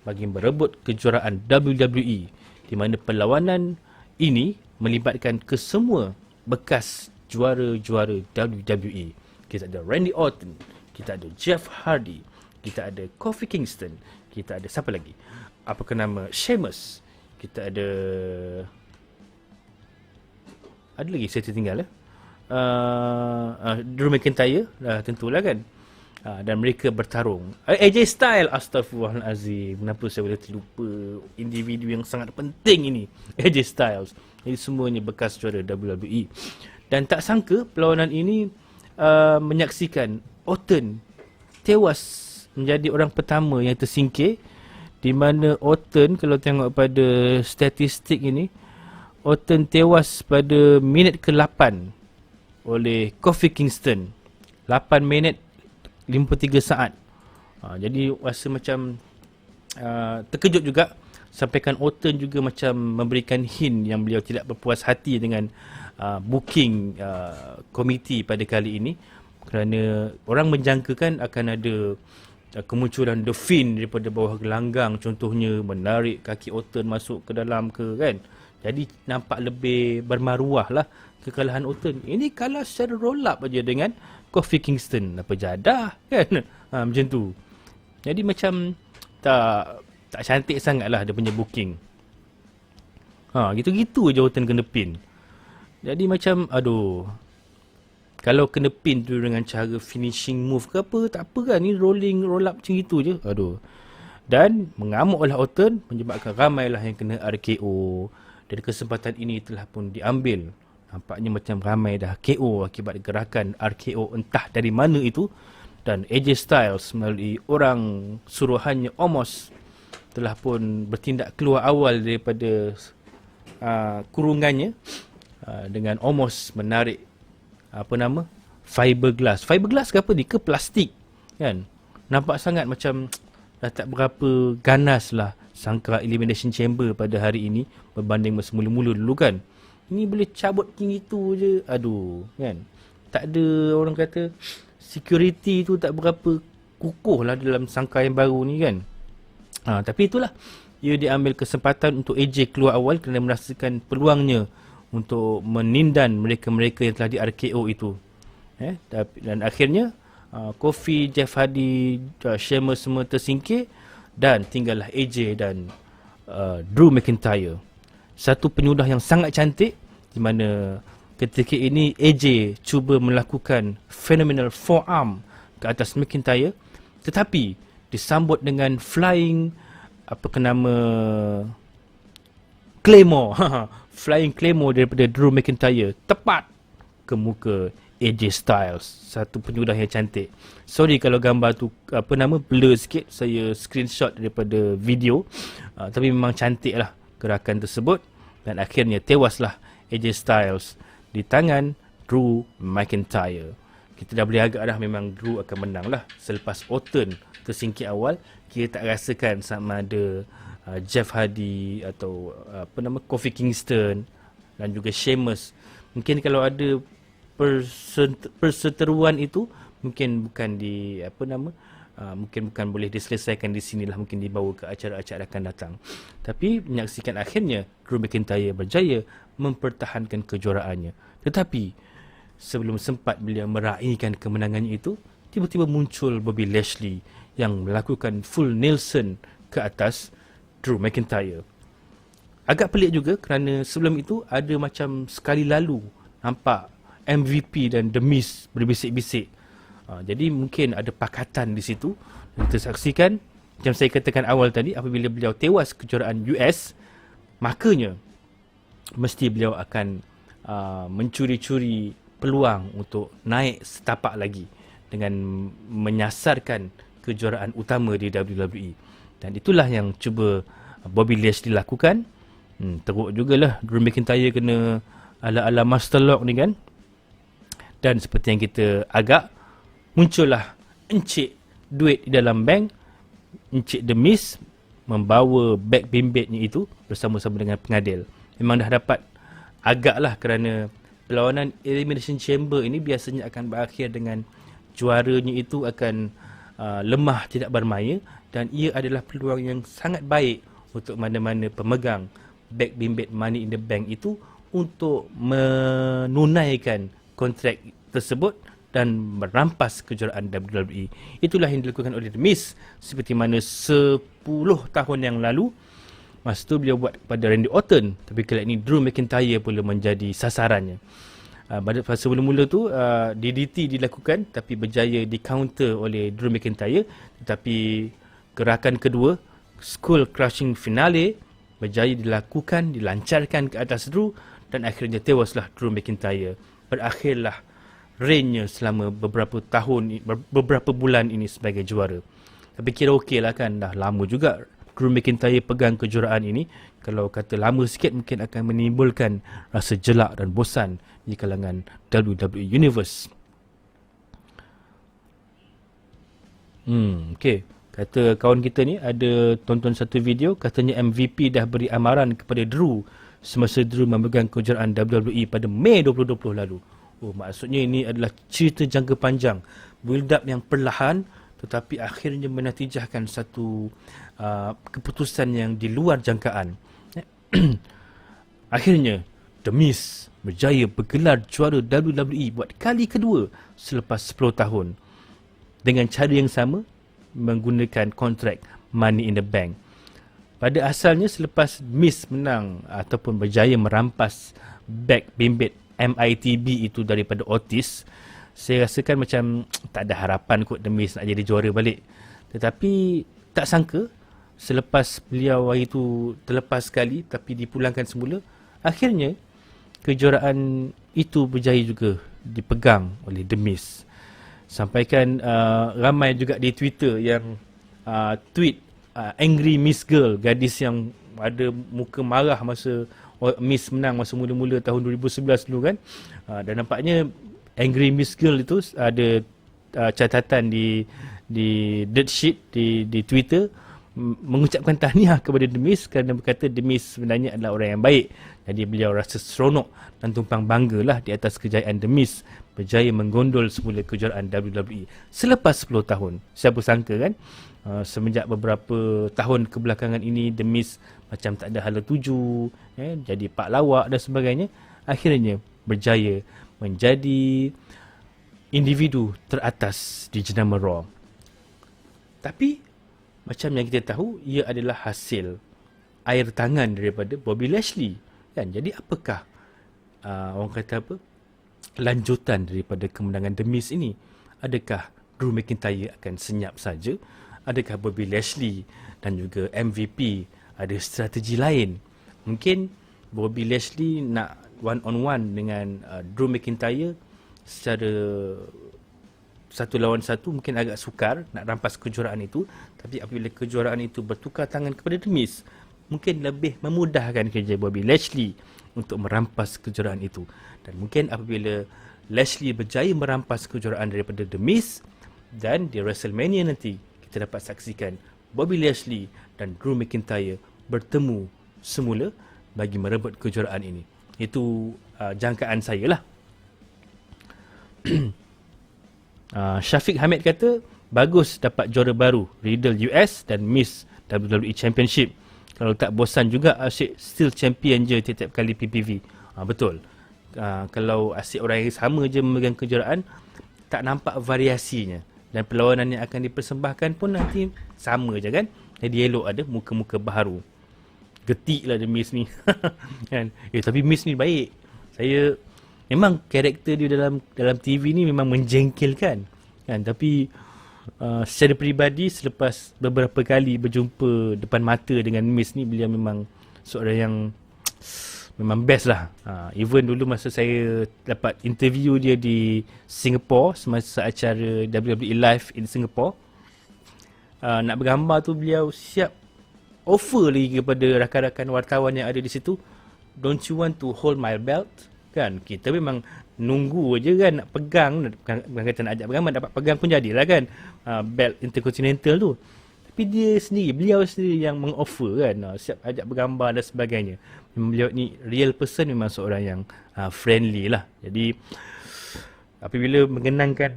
bagi merebut kejuaraan WWE, di mana perlawanan ini melibatkan kesemua bekas juara-juara WWE. Kita ada Randy Orton, kita ada Jeff Hardy, kita ada Kofi Kingston, kita ada siapa lagi? Apakah nama? Sheamus. Kita ada lagi saya tertinggal Drew McIntyre tentulah kan. Dan mereka bertarung. AJ Styles, astagfirullahalazim, kenapa saya boleh terlupa individu yang sangat penting ini, AJ Styles. Jadi semuanya bekas juara WWE. Dan tak sangka perlawanan ini menyaksikan Orton tewas menjadi orang pertama yang tersingkir, di mana Orton, kalau tengok pada statistik ini, Orton tewas pada minit ke-8 oleh Kofi Kingston. 8 minit 53 saat. Jadi rasa macam terkejut juga. Sampaikan Orton juga macam memberikan hint yang beliau tidak berpuas hati dengan booking komiti pada kali ini, kerana orang menjangkakan akan ada kemunculan The Fiend daripada bawah gelanggang, contohnya menarik kaki Orton masuk ke dalam ke kan. Jadi nampak lebih bermaruah lah kekalahan Orton. Ini kalah secara roll up aja dengan Kofi Kingston. Apa jadah kan? Macam tu. Jadi macam tak cantik sangat lah dia punya booking. Gitu-gitu je Orton kena pin. Jadi macam aduh, kalau kena pin tu dengan cara finishing move ke apa, tak apa kan, ni roll up macam itu je. Aduh. Dan mengamuklah Orton, menyebabkan ramailah yang kena RKO. Dan kesempatan ini telah pun diambil. Nampaknya macam ramai dah KO akibat gerakan RKO entah dari mana itu. Dan AJ Styles melalui orang suruhannya Omos telah pun bertindak keluar awal daripada kurungannya, dengan Omos menarik fiberglass. Fiberglass ke apa ni? Ke plastik kan? Nampak sangat macam dah tak berapa ganas lah sangka Elimination Chamber pada hari ini berbanding semula-mula dulu kan. Ini boleh cabut tinggi tu je. Aduh kan. Tak ada, orang kata, security tu tak berapa kukuh lah dalam sangka yang baru ni kan. Tapi itulah, ia diambil kesempatan untuk AJ keluar awal kerana merasakan peluangnya untuk menindan mereka-mereka yang telah di RKO itu. Dan akhirnya Kofi, Jeff Hardy, Sheamus semua tersingkir, dan tinggallah AJ dan Drew McIntyre. Satu penyudah yang sangat cantik, di mana ketika ini AJ cuba melakukan phenomenal forearm ke atas McIntyre, tetapi disambut dengan flying Claymore. Flying Claymore daripada Drew McIntyre tepat ke muka AJ Styles. Satu penyudah yang cantik. Sorry kalau gambar tu blur sikit, saya screenshot daripada video. Tapi memang cantik lah gerakan tersebut. Dan akhirnya tewaslah AJ Styles di tangan Drew McIntyre. Kita dah boleh agak dah memang Drew akan menang lah. Selepas Orton tersingkir awal, kita tak rasakan sama ada Jeff Hardy atau Kofi Kingston dan juga Sheamus. Mungkin kalau ada perseteruan itu, mungkin bukan mungkin bukan boleh diselesaikan di sinilah, mungkin dibawa ke acara-acara akan datang. Tapi menyaksikan akhirnya Drew McIntyre berjaya mempertahankan kejuaraannya. Tetapi sebelum sempat beliau meraihkan kemenangannya itu, tiba-tiba muncul Bobby Lashley yang melakukan full Nelson ke atas Drew McIntyre. Agak pelik juga kerana sebelum itu ada macam sekali lalu nampak MVP dan The Miz berbisik-bisik. Jadi mungkin ada pakatan di situ. Dan tersaksikan, macam saya katakan awal tadi, apabila beliau tewas kejuaraan US, makanya mesti beliau akan mencuri-curi peluang untuk naik setapak lagi dengan menyasarkan kejuaraan utama di WWE. Dan itulah yang cuba Bobby Lashley lakukan. Teruk jugalah Drew McIntyre kena ala-ala Master Lock ni kan. Dan seperti yang kita agak, muncullah Encik duit di dalam bank. Encik The Miz membawa beg bimbitnya itu bersama-sama dengan pengadil. Memang dah dapat agaklah kerana perlawanan Elimination Chamber ini biasanya akan berakhir dengan juaranya itu akan lemah, tidak bermaya, dan ia adalah peluang yang sangat baik untuk mana-mana pemegang beg bimbit Money in the Bank itu untuk menunaikan kontrak tersebut dan merampas kejuaraan WWE. Itulah yang dilakukan oleh The Miz seperti mana 10 tahun yang lalu masa tu beliau buat kepada Randy Orton, tapi kali ini Drew McIntyre pula menjadi sasarannya. Pada fasa mula-mula tu DDT dilakukan tapi berjaya di counter oleh Drew McIntyre, tetapi gerakan kedua Skull Crushing Finale berjaya dilakukan, dilancarkan ke atas Drew dan akhirnya tewaslah Drew McIntyre. Berakhirlah reignnya selama beberapa tahun, beberapa bulan ini sebagai juara. Tapi kira okey lah kan, dah lama juga Drew McIntyre pegang kejuaraan ini. Kalau kata lama sikit mungkin akan menimbulkan rasa jelak dan bosan di kalangan WWE Universe. Okay. Kata kawan kita ni ada tonton satu video, katanya MVP dah beri amaran kepada Drew semasa Drew memegang kejuaraan WWE pada Mei 2020 lalu. Oh, maksudnya ini adalah cerita jangka panjang, build up yang perlahan tetapi akhirnya menatijahkan satu keputusan yang di luar jangkaan. Akhirnya The Miz berjaya bergelar juara WWE buat kali kedua selepas 10 tahun dengan cara yang sama, menggunakan kontrak Money in the Bank. Pada asalnya selepas Miz menang ataupun berjaya merampas beg bimbit MITB itu daripada Otis, saya rasakan macam tak ada harapan kot The Miz nak jadi juara balik. Tetapi tak sangka selepas beliau hari itu terlepas sekali tapi dipulangkan semula, akhirnya kejuaraan itu berjaya juga dipegang oleh The Miz. Sampaikan ramai juga di Twitter yang tweet Angry Miz Girl, gadis yang ada muka marah masa Miz menang masa mula-mula tahun 2011 dulu kan. Dan nampaknya Angry Miz Girl itu ada catatan di dirt sheet di Twitter mengucapkan tahniah kepada The Miz kerana berkata The Miz sebenarnya adalah orang yang baik. Jadi beliau rasa seronok dan tumpang banggalah di atas kejayaan The Miz berjaya menggondol semula kejuaraan WWE selepas 10 tahun. Siapa sangka kan, semenjak beberapa tahun kebelakangan ini The Miz macam tak ada hala tuju, jadi pak lawak dan sebagainya, akhirnya berjaya menjadi individu teratas di jenama Raw. Tapi macam yang kita tahu, ia adalah hasil air tangan daripada Bobby Lashley kan. Jadi apakah orang kata apa, lanjutan daripada kemenangan The Miz ini? Adakah Drew McIntyre akan senyap saja? Adakah Bobby Lashley dan juga MVP ada strategi lain? Mungkin Bobby Lashley nak one on one dengan Drew McIntyre secara satu lawan satu, mungkin agak sukar nak rampas kejuaraan itu. Tapi apabila kejuaraan itu bertukar tangan kepada The Miz, mungkin lebih memudahkan kerja Bobby Lashley untuk merampas kejuaraan itu. Dan mungkin apabila Lashley berjaya merampas kejuaraan daripada The Miz, dan di WrestleMania nanti kita dapat saksikan Bobby Lashley dan Drew McIntyre bertemu semula bagi merebut kejuaraan ini. Itu jangkaan saya lah. Syafiq Hamid kata bagus dapat juara baru, Riddle US dan Miz WWE Championship. Kalau tak bosan juga asyik still champion je tiap-tiap kali PPV. Betul. Kalau asyik orang yang sama je memegang kejuaraan, tak nampak variasinya. Dan perlawanan yang akan dipersembahkan pun nanti sama je kan. Jadi elok ada muka-muka baharu. Getik lah The Miz ni. Kan? Tapi Miz ni baik. Saya memang karakter dia dalam TV ni memang menjengkelkan kan. Tapi secara peribadi selepas beberapa kali berjumpa depan mata dengan Miz ni, beliau memang seorang yang memang best lah. Even dulu masa saya dapat interview dia di Singapore semasa acara WWE Live in Singapore, nak bergambar tu beliau siap offer lagi kepada rakan-rakan wartawan yang ada di situ, don't you want to hold my belt? Kan kita memang nunggu je kan nak pegang, bukan kata nak ajak bergambar, dapat pegang pun jadilah kan belt Intercontinental tu. Tapi beliau sendiri yang mengoffer kan, siap ajak bergambar dan sebagainya. Memang beliau ni real person, memang seorang yang friendly lah. Jadi apabila mengenangkan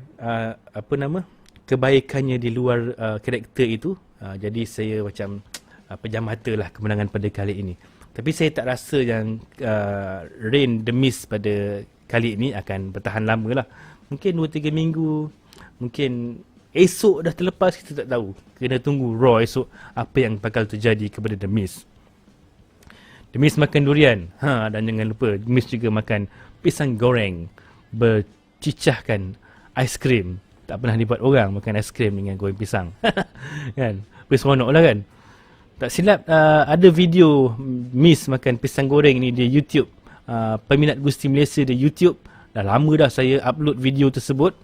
kebaikannya di luar karakter itu, jadi saya macam pejam mata lah kemenangan pada kali ini. Tapi saya tak rasa yang reign The Miz pada kali ini akan bertahan lama lah. Mungkin 2-3 minggu, mungkin esok dah terlepas, kita tak tahu. Kena tunggu Raw esok apa yang bakal terjadi kepada The Miz. The Miz makan durian, dan jangan lupa The Miz juga makan pisang goreng bercicahkan aiskrim. Tak pernah dibuat orang makan aiskrim dengan goreng pisang. Kan? Seronok lah kan? Tak silap ada video Miz makan pisang goreng ni di YouTube. Peminat Gusti Malaysia di YouTube. Dah lama dah saya upload video tersebut.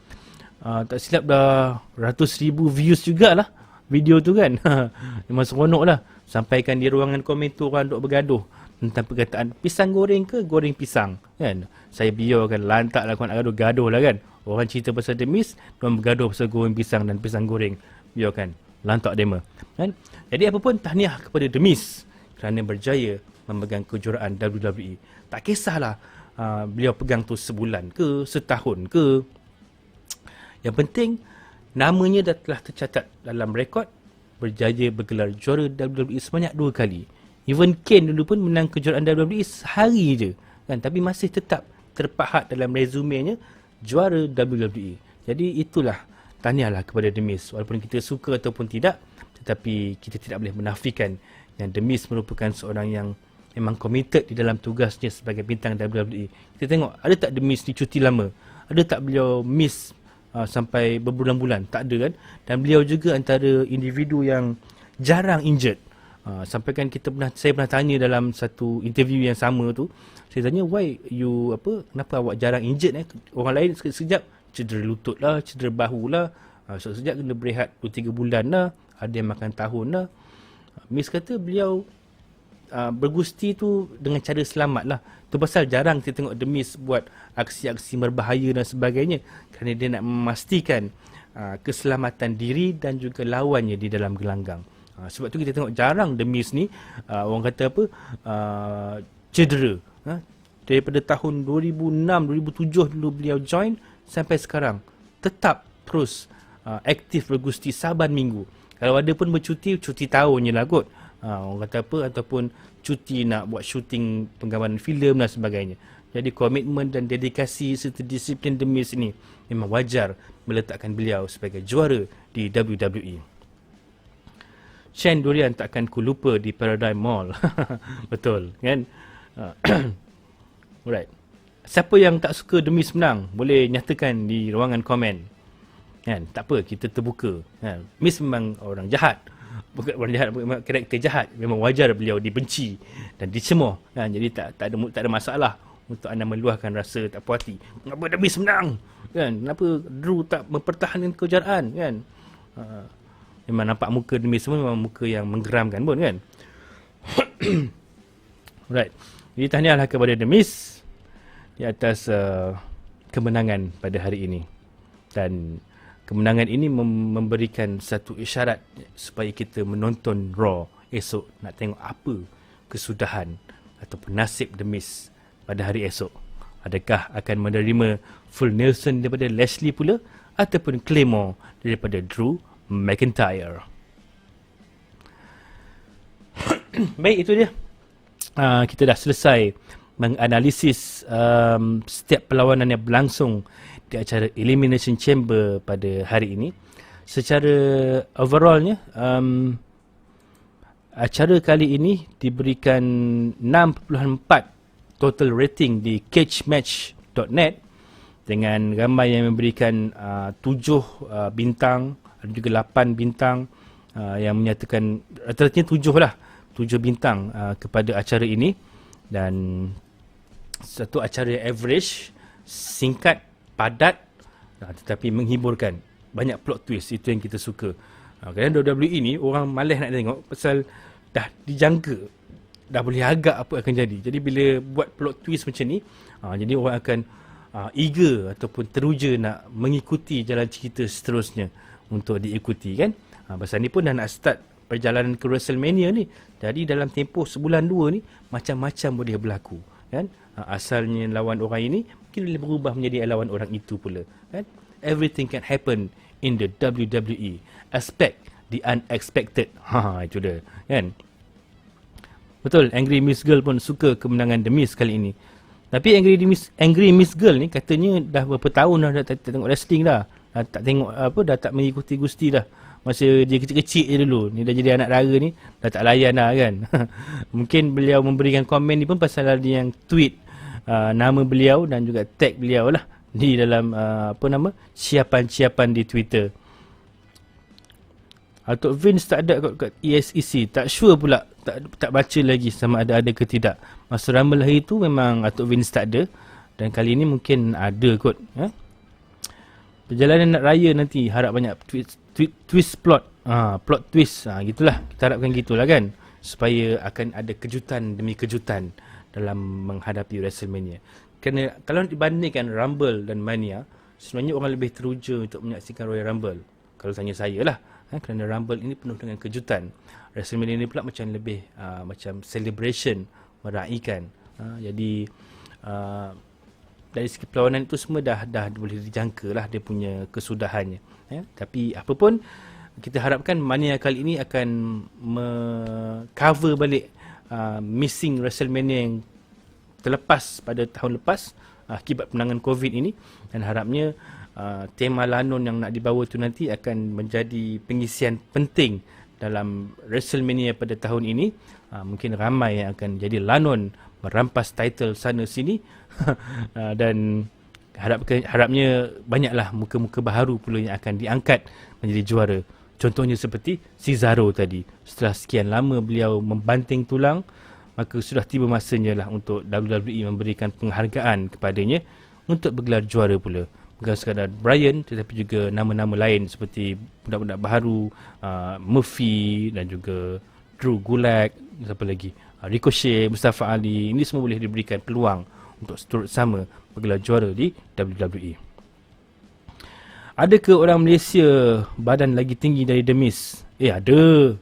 Tak silap dah ratus ribu views jugalah video tu kan. Memang seronok lah. Sampaikan di ruangan komen tu orang duk bergaduh tentang perkataan pisang goreng ke goreng pisang kan. Saya biarkan lantak lah korang nak gaduh lah kan. Orang cerita pasal The Miz, orang bergaduh pasal goreng pisang dan pisang goreng. Biarkan lantak dema kan. Jadi apa pun, tahniah kepada The Miz kerana berjaya memegang kejuaraan WWE. Tak kisahlah beliau pegang tu sebulan ke, setahun ke. Yang penting namanya dah telah tercatat dalam rekod berjaya bergelar juara WWE sebanyak 2 kali. Even Kane dulu pun menang kejuaraan WWE sehari je kan, tapi masih tetap terpahat dalam resumenya juara WWE. Jadi itulah tahniahlah kepada The Miz. Walaupun kita suka ataupun tidak, tetapi kita tidak boleh menafikan yang The Miz merupakan seorang yang memang committed di dalam tugasnya sebagai bintang WWE. Kita tengok, ada tak The Miz ni cuti lama? Ada tak beliau miss sampai berbulan-bulan? Tak ada kan? Dan beliau juga antara individu yang jarang injured. Sampaikan saya pernah tanya dalam satu interview yang sama tu, saya tanya, why you kenapa awak jarang injured Orang lain sekejap cedera lutut lah, cedera bahu lah, sekejap kena berehat 2-3 bulan lah, ada yang makan tahun lah. Miz kata beliau bergusti tu dengan cara selamat lah. Tu pasal jarang kita tengok The Miz buat aksi-aksi berbahaya dan sebagainya, kerana dia nak memastikan keselamatan diri dan juga lawannya di dalam gelanggang. Sebab tu kita tengok jarang The Miz ni orang kata cedera. Daripada tahun 2006-2007 dulu beliau join sampai sekarang tetap terus aktif bergusti saban minggu. Kalau ada pun bercuti, cuti tahun je lah kot. Orang kata ataupun cuti nak buat syuting penggambaran filem dan sebagainya. Jadi komitmen dan dedikasi serta disiplin The Miz ni memang wajar meletakkan beliau sebagai juara di WWE. Shen durian takkan ku lupa di Paradigm Mall. Betul kan? Alright. Siapa yang tak suka The Miz menang, boleh nyatakan di ruangan komen. Kan? Tak apa, kita terbuka. Kan? Miz memang orang jahat. Bukan orang jahat, memang karakter jahat. Memang wajar beliau dibenci dan dicemoh. Kan? Jadi tak ada masalah untuk anda meluahkan rasa tak puas hati. Kenapa The Miz menang? Kan? Kenapa Drew tak mempertahankan kejuaraan? Kan? Memang nampak muka The Miz semua memang muka yang menggeramkan pun kan. Alright. Jadi tahniahlah kepada The Miz di atas kemenangan pada hari ini. Dan kemenangan ini memberikan satu isyarat supaya kita menonton Raw esok, nak tengok apa kesudahan ataupun nasib The Miz pada hari esok. Adakah akan menerima full Nelson daripada Lashley pula, ataupun Claymore daripada Drew McIntyre. Baik, itu dia. Kita dah selesai menganalisis setiap perlawanan yang berlangsung di acara Elimination Chamber pada hari ini. Secara overallnya, acara kali ini diberikan 6.4 total rating di cagematch.net dengan ramai yang memberikan 7 bintang, ada juga 8 bintang yang menyatakan rata-ratanya 7 lah, 7 bintang kepada acara ini. Dan satu acara average, singkat, padat, tetapi menghiburkan. Banyak plot twist, itu yang kita suka. Kadang WWE ni orang malas nak tengok pasal dah dijangka, dah boleh agak apa akan jadi. Jadi bila buat plot twist macam ni, jadi orang akan eager ataupun teruja nak mengikuti jalan cerita seterusnya untuk diikuti kan. Pasal ni pun dah nak start perjalanan ke WrestleMania ni. Jadi dalam tempoh sebulan dua ni, macam-macam boleh berlaku. Kan? Asalnya lawan orang ini, mungkin boleh berubah menjadi lawan orang itu pula. Kan? Everything can happen in the WWE. Expect the unexpected. Itu dia. Kan? Betul, Angry Miss Girl pun suka kemenangan The Miz kali ini. Tapi Angry Miss Girl ni katanya dah berapa tahun dah tak tengok wrestling dah. Tak tengok dah tak mengikuti Gusti dah. Masa dia kecil-kecil je dulu. Ni dah jadi anak dara ni, dah tak layan dah kan. Mungkin beliau memberikan komen ni pun pasal ada yang tweet nama beliau dan juga tag beliau lah di dalam siapan-siapan di Twitter. Atuk Vince tak ada kat ESEC. Tak sure pula. Tak baca lagi sama ada ke tidak. Masa Rumble hari tu memang Atuk Vince tak ada. Dan kali ni mungkin ada kot. Perjalanan nak raya nanti harap banyak twist plot. Plot twist. Gitulah. Kita harapkan gitulah kan. Supaya akan ada kejutan demi kejutan dalam menghadapi WrestleMania. Kerana kalau dibandingkan Rumble dan Mania, sebenarnya orang lebih teruja untuk menyaksikan Royal Rumble. Kalau tanya saya lah. Kerana Rumble ini penuh dengan kejutan. WrestleMania ini pula macam lebih macam celebration, meraihkan. Jadi dari segi perlawanan itu semua dah boleh dijangka lah dia punya kesudahannya. Tapi apa pun, kita harapkan Mania kali ini akan cover balik missing WrestleMania yang terlepas pada tahun lepas akibat penanganan COVID ini. Dan harapnya tema Lanon yang nak dibawa tu nanti akan menjadi pengisian penting dalam WrestleMania pada tahun ini. Mungkin ramai yang akan jadi Lanon merampas title sana sini. Dan harapnya banyaklah muka-muka baharu pula yang akan diangkat menjadi juara. Contohnya seperti Cesaro tadi. Setelah sekian lama beliau membanting tulang, maka sudah tiba masanya lah untuk WWE memberikan penghargaan kepadanya untuk bergelar juara pula. Bukan sekadar Bryan, tetapi juga nama-nama lain seperti budak-budak baharu, Murphy dan juga Drew Gulak, siapa lagi, Ricochet, Mustafa Ali. Ini semua boleh diberikan peluang untuk turut sama bergelar juara di WWE. Adakah orang Malaysia badan lagi tinggi dari The Miz? Ada.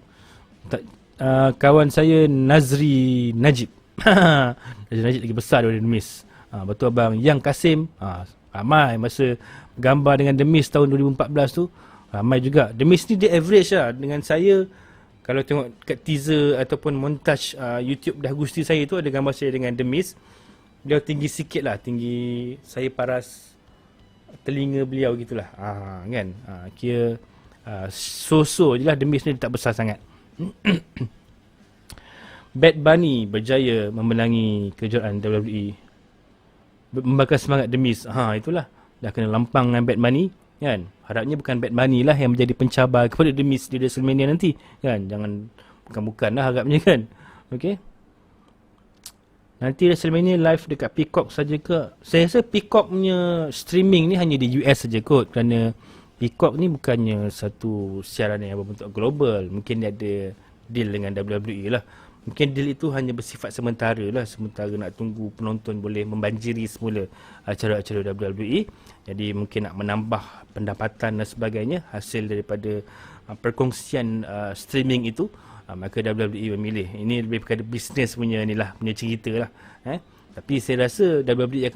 Kawan saya Nazri Najib. Nazri Najib lagi besar daripada The Miz. Betul abang Yang Kasim. Ramai masa gambar dengan The Miz tahun 2014 tu. Ramai juga. The Miz ni dia average lah dengan saya. Kalau tengok kat teaser ataupun montage YouTube dah Gusti saya tu, ada gambar saya dengan The Miz. Dia tinggi sikit lah. Tinggi saya paras telinga beliau gitulah. Kan. Kira so-so je lah. The Miz ni tak besar sangat. Bad Bunny berjaya memenangi kejuaraan WWE. Membakar semangat The Miz. Itulah. Dah kena lampang dengan Bad Bunny. Kan? Harapnya bukan Bad Bunny lah yang menjadi pencabar kepada The Miz di WrestleMania nanti. Kan? Jangan, bukan lah harapnya kan. Okay. Nanti WrestleMania live dekat Peacock saja ke? Saya rasa Peacock punya streaming ni hanya di US saja kot. Kerana Peacock ni bukannya satu siaran yang berbentuk global. Mungkin dia ada deal dengan WWE lah. Mungkin deal itu hanya bersifat sementara lah. Sementara nak tunggu penonton boleh membanjiri semula acara-acara WWE. Jadi mungkin nak menambah pendapatan dan sebagainya hasil daripada perkongsian streaming itu. Maka WWE memilih. Ini lebih kepada bisnes punya ni lah, punya cerita lah. Tapi saya rasa WWE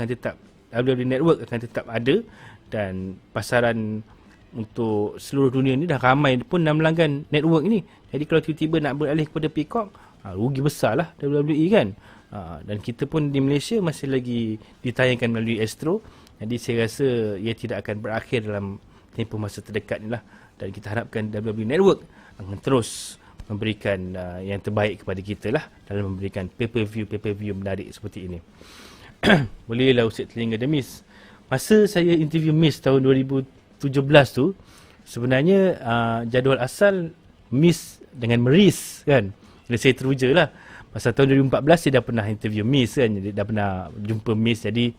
Network akan tetap ada. Dan pasaran untuk seluruh dunia ni dah ramai pun dah melanggan network ni. Jadi kalau tiba-tiba nak beralih kepada Peacock, rugi besar lah WWE kan. Dan kita pun di Malaysia masih lagi ditayangkan melalui Astro. Jadi saya rasa ia tidak akan berakhir dalam tempoh masa terdekat ni lah. Dan kita harapkan WWE Network akan terus memberikan yang terbaik kepada kita lah dalam memberikan pay-per-view menarik seperti ini. Bolehlah usik telinga The Miz. Masa saya interview Miz tahun 2017 tu, sebenarnya jadual asal Miz dengan Maryse kan. Jadi saya teruja lah. Pasal tahun 2014 saya dah pernah interview Miz kan. Jadi dah pernah jumpa Miz. Jadi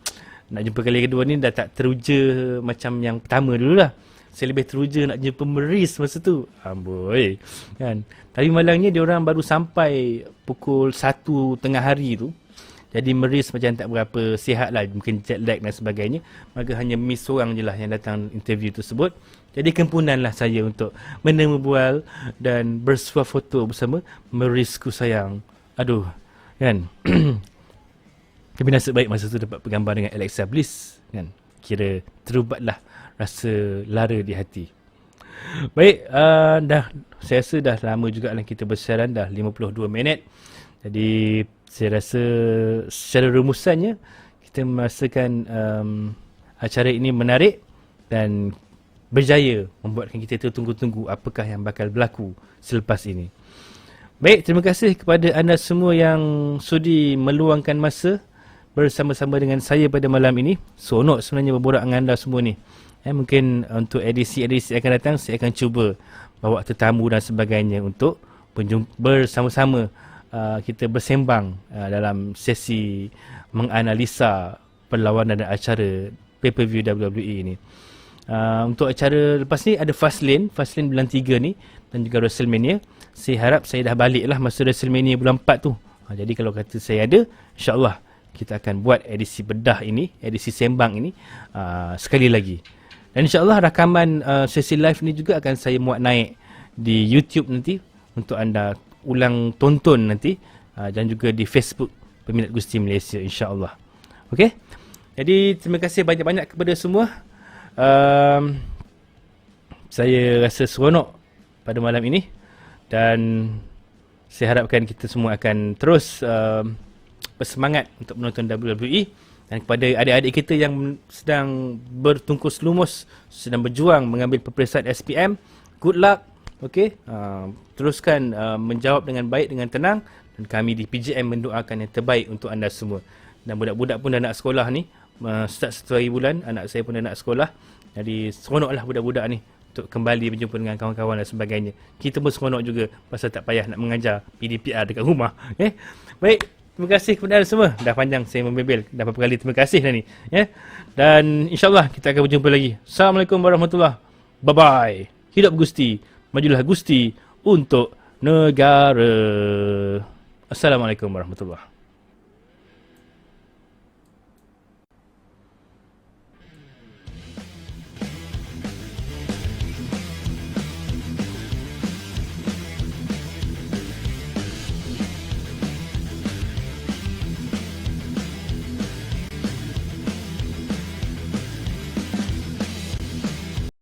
nak jumpa kali kedua ni dah tak teruja macam yang pertama dulu lah. Saya lebih teruja nak jumpa Maryse masa tu. Amboi. Kan. Tapi malangnya diorang baru sampai pukul 1 tengah hari tu. jadi meris macam tak berapa sihat lah, mungkin jet lag dan sebagainya. Maka hanya miss seorang je lah yang datang interview tersebut. Jadi kempunan lah saya untuk menemubual dan bersuah foto bersama merisku sayang. Aduh, kan. Tapi nasib baik masa tu dapat bergambar dengan Alexa Bliss, kan. Kira terubatlah rasa lara di hati. Baik, saya rasa dah lama juga lah kita bersiaran, dah 52 minit. Jadi saya rasa secara rumusannya kita merasakan acara ini menarik dan berjaya membuatkan kita tertunggu-tunggu apakah yang bakal berlaku selepas ini. Baik, terima kasih kepada anda semua yang sudi meluangkan masa bersama-sama dengan saya pada malam ini. Seronok sebenarnya berborak dengan anda semua ni. Mungkin untuk edisi-edisi akan datang saya akan cuba bawa tetamu dan sebagainya untuk bersama-sama kita bersembang dalam sesi menganalisa perlawanan dan acara pay-per-view WWE ini. Untuk acara lepas ni ada Fastlane bulan 3 ni dan juga WrestleMania. Saya harap saya dah balik lah masa WrestleMania bulan 4 tu. Jadi kalau kata saya ada, insyaAllah kita akan buat edisi bedah ini, edisi sembang ini sekali lagi. Dan insyaAllah rakaman sesi live ni juga akan saya muat naik di YouTube nanti untuk anda ulang tonton nanti dan juga di Facebook Peminat Gusti Malaysia, insyaAllah. Okey? Jadi terima kasih banyak-banyak kepada semua. Saya rasa seronok pada malam ini dan saya harapkan kita semua akan terus bersemangat untuk menonton WWE. Dan kepada adik-adik kita yang sedang bertungkus lumus, sedang berjuang mengambil peperiksaan SPM, good luck. Okey, teruskan menjawab dengan baik, dengan tenang, dan kami di PJM mendoakan yang terbaik untuk anda semua. Dan budak-budak pun dah nak sekolah ni, start 1 hari bulan, anak saya pun dah nak sekolah. Jadi seronoklah budak-budak ni untuk kembali berjumpa dengan kawan-kawan dan sebagainya. Kita pun seronok juga pasal tak payah nak mengajar PDPR dekat rumah. Baik, terima kasih kepada anda semua. Dah panjang saya membebel, dah berapa kali terima kasih dah ni. Dan insyaAllah kita akan berjumpa lagi. Assalamualaikum warahmatullahi wabarakatuh. Bye-bye. Hidup Gusti, majulah Gusti untuk negara. Assalamualaikum warahmatullahi wabarakatuh.